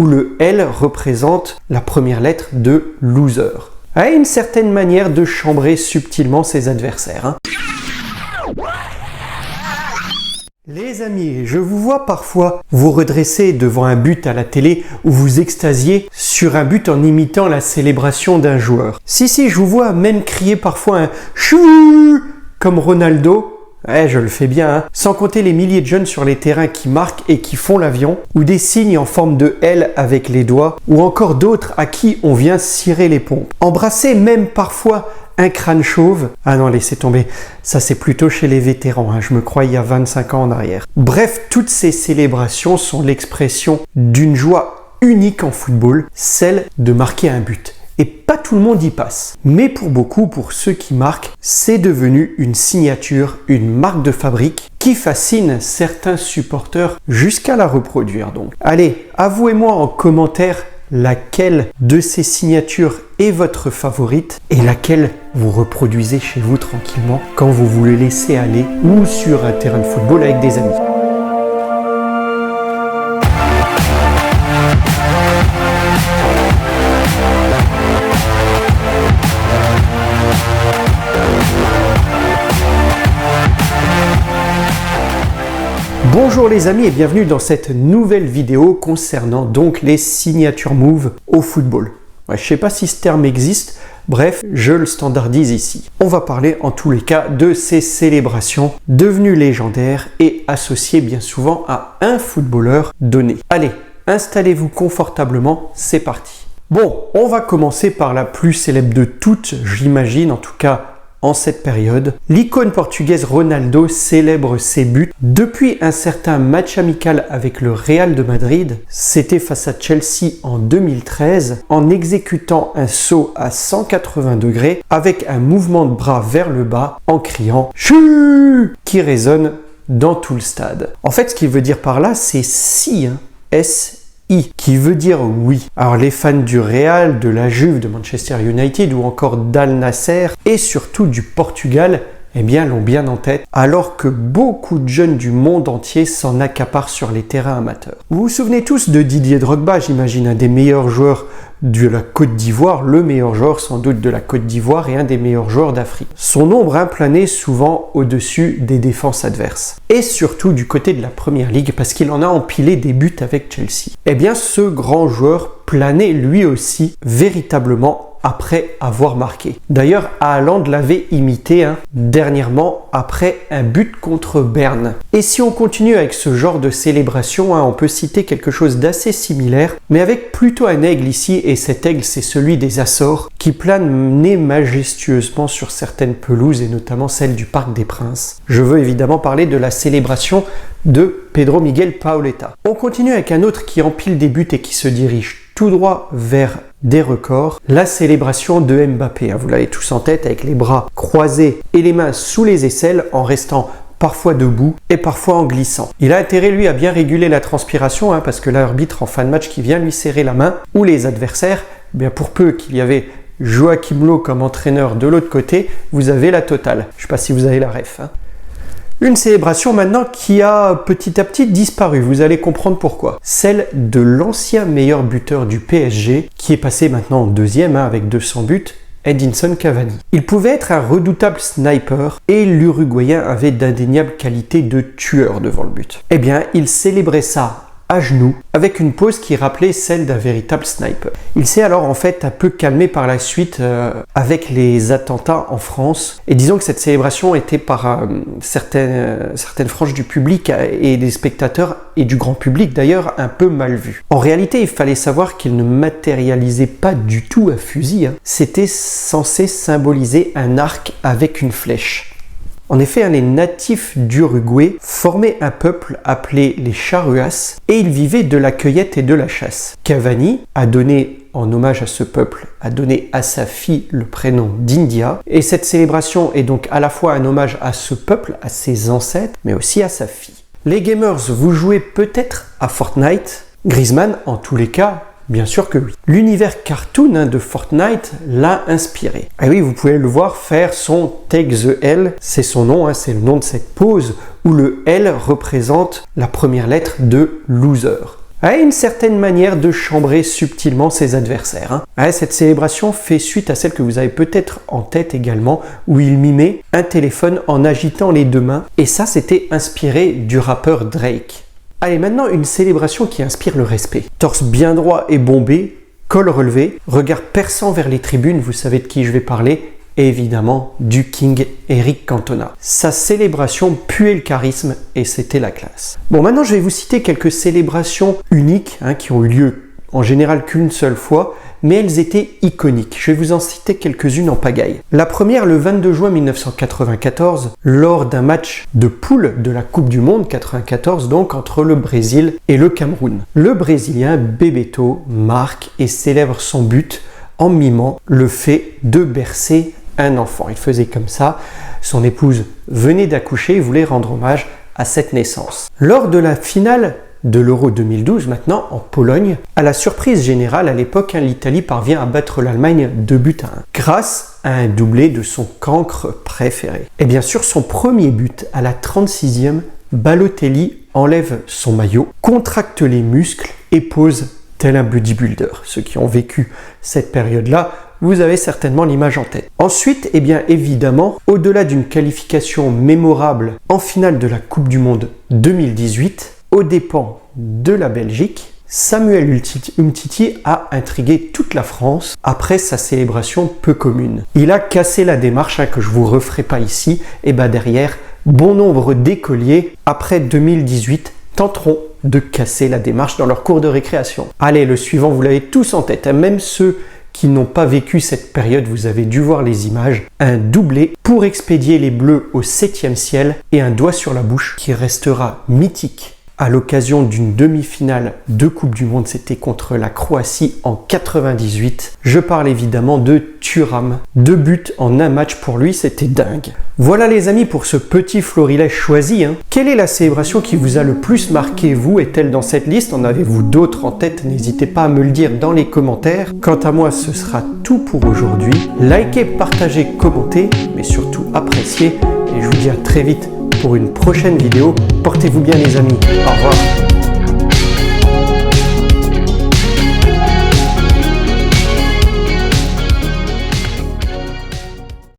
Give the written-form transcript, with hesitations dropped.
le L représente la première lettre de loser. À une certaine manière de chambrer subtilement ses adversaires, hein. Les amis, je vous vois parfois vous redresser devant un but à la télé ou vous extasier sur un but en imitant la célébration d'un joueur. Si, je vous vois même crier parfois un « chou » comme Ronaldo. Ouais, je le fais bien, hein. Sans compter les milliers de jeunes sur les terrains qui marquent et qui font l'avion, ou des signes en forme de L avec les doigts, ou encore d'autres à qui on vient cirer les pompes. Embrasser même parfois un crâne chauve. Ah non, laissez tomber. Ça, c'est plutôt chez les vétérans, hein. Je me crois il y a 25 ans en arrière. Bref, toutes ces célébrations sont l'expression d'une joie unique en football, celle de marquer un but. Et pas tout le monde y passe. Mais pour beaucoup, pour ceux qui marquent, c'est devenu une signature, une marque de fabrique qui fascine certains supporters jusqu'à la reproduire donc. Allez, avouez-moi en commentaire laquelle de ces signatures est votre favorite et laquelle vous reproduisez chez vous tranquillement quand vous vous le laissez aller ou sur un terrain de football avec des amis. Bonjour les amis et bienvenue dans cette nouvelle vidéo concernant donc les signature moves au football. Ouais, je ne sais pas si ce terme existe, bref, je le standardise ici. On va parler en tous les cas de ces célébrations devenues légendaires et associées bien souvent à un footballeur donné. Allez, installez-vous confortablement, c'est parti. Bon, on va commencer par la plus célèbre de toutes, j'imagine en tout cas en cette période. L'icône portugaise Ronaldo célèbre ses buts depuis un certain match amical avec le Real de Madrid. C'était face à Chelsea en 2013 en exécutant un saut à 180 degrés avec un mouvement de bras vers le bas en criant « Chut » qui résonne dans tout le stade. En fait, ce qu'il veut dire par là, c'est si, hein, S qui veut dire oui. Alors les fans du Real, de la Juve, de Manchester United ou encore d'Al Nasser et surtout du Portugal, eh bien l'ont bien en tête, alors que beaucoup de jeunes du monde entier s'en accaparent sur les terrains amateurs. Vous vous souvenez tous de Didier Drogba, j'imagine, un des meilleurs joueurs de la Côte d'Ivoire, le meilleur joueur sans doute de la Côte d'Ivoire et un des meilleurs joueurs d'Afrique. Son ombre planait souvent au-dessus des défenses adverses. Et surtout du côté de la Première Ligue parce qu'il en a empilé des buts avec Chelsea. Eh bien ce grand joueur planait lui aussi véritablement après avoir marqué. D'ailleurs, Haaland l'avait imité dernièrement après un but contre Berne. Et si on continue avec ce genre de célébration, on peut citer quelque chose d'assez similaire, mais avec plutôt un aigle ici, et cet aigle c'est celui des Açores, qui plane majestueusement sur certaines pelouses, et notamment celle du Parc des Princes. Je veux évidemment parler de la célébration de Pedro Miguel Paoletta. On continue avec un autre qui empile des buts et qui se dirige tout droit vers des records, la célébration de Mbappé. Vous l'avez tous en tête avec les bras croisés et les mains sous les aisselles en restant parfois debout et parfois en glissant. Il a intérêt lui à bien réguler la transpiration parce que l'arbitre en fin de match qui vient lui serrer la main ou les adversaires, bien pour peu qu'il y avait Joachim Löw comme entraîneur de l'autre côté, vous avez la totale. Je ne sais pas si vous avez la ref. Une célébration maintenant qui a petit à petit disparu, vous allez comprendre pourquoi. Celle de l'ancien meilleur buteur du PSG, qui est passé maintenant en deuxième avec 200 buts, Edinson Cavani. Il pouvait être un redoutable sniper et l'Uruguayen avait d'indéniables qualités de tueur devant le but. Eh bien, il célébrait ça à genoux, avec une pose qui rappelait celle d'un véritable sniper. Il s'est alors en fait un peu calmé par la suite avec les attentats en France. Et disons que cette célébration était par certaines franges du public et des spectateurs, et du grand public d'ailleurs, un peu mal vue. En réalité, il fallait savoir qu'il ne matérialisait pas du tout un fusil. C'était censé symboliser un arc avec une flèche. En effet, les natifs d'Uruguay formaient un peuple appelé les Charruas et ils vivaient de la cueillette et de la chasse. Cavani a donné, en hommage à ce peuple, a donné à sa fille le prénom d'India. Et cette célébration est donc à la fois un hommage à ce peuple, à ses ancêtres, mais aussi à sa fille. Les gamers, vous jouez peut-être à Fortnite. Griezmann, en tous les cas, bien sûr que oui. L'univers cartoon de Fortnite l'a inspiré. Et oui, vous pouvez le voir faire son Take the L, c'est son nom, c'est le nom de cette pose où le L représente la première lettre de loser. Une certaine manière de chambrer subtilement ses adversaires. Cette célébration fait suite à celle que vous avez peut-être en tête également, où il mimait un téléphone en agitant les deux mains, et ça c'était inspiré du rappeur Drake. Allez, maintenant une célébration qui inspire le respect. Torse bien droit et bombé, col relevé, regard perçant vers les tribunes, vous savez de qui je vais parler, et évidemment du King Eric Cantona. Sa célébration puait le charisme et c'était la classe. Bon, maintenant je vais vous citer quelques célébrations uniques qui ont eu lieu en général qu'une seule fois, mais elles étaient iconiques. Je vais vous en citer quelques-unes en pagaille. La première, le 22 juin 1994, lors d'un match de poule de la Coupe du Monde 94, donc entre le Brésil et le Cameroun. Le Brésilien Bebeto marque et célèbre son but en mimant le fait de bercer un enfant. Il faisait comme ça. Son épouse venait d'accoucher et voulait rendre hommage à cette naissance. Lors de la finale de l'Euro 2012, maintenant en Pologne, à la surprise générale à l'époque, l'Italie parvient à battre l'Allemagne 2-1 grâce à un doublé de son cancre préféré. Et bien sûr, son premier but à la 36e, Balotelli enlève son maillot, contracte les muscles et pose tel un bodybuilder. Ceux qui ont vécu cette période-là, vous avez certainement l'image en tête. Ensuite, évidemment, au-delà d'une qualification mémorable en finale de la Coupe du Monde 2018, aux dépens de la Belgique, Samuel Umtiti a intrigué toute la France après sa célébration peu commune. Il a cassé la démarche que je vous referai pas ici, et derrière, bon nombre d'écoliers, après 2018, tenteront de casser la démarche dans leur cours de récréation. Allez, le suivant, vous l'avez tous en tête, même ceux qui n'ont pas vécu cette période, vous avez dû voir les images, un doublé pour expédier les Bleus au 7e ciel et un doigt sur la bouche qui restera mythique. À l'occasion d'une demi-finale de Coupe du Monde, c'était contre la Croatie en 98. Je parle évidemment de Thuram. 2 buts en un match pour lui, c'était dingue. Voilà les amis pour ce petit florilège choisi. Quelle est la célébration qui vous a le plus marqué, vous? Est-elle dans cette liste? En avez-vous d'autres en tête? N'hésitez pas à me le dire dans les commentaires. Quant à moi, ce sera tout pour aujourd'hui. Likez, partagez, commentez, mais surtout appréciez. Et je vous dis à très vite pour une prochaine vidéo. Portez-vous bien les amis. Au revoir.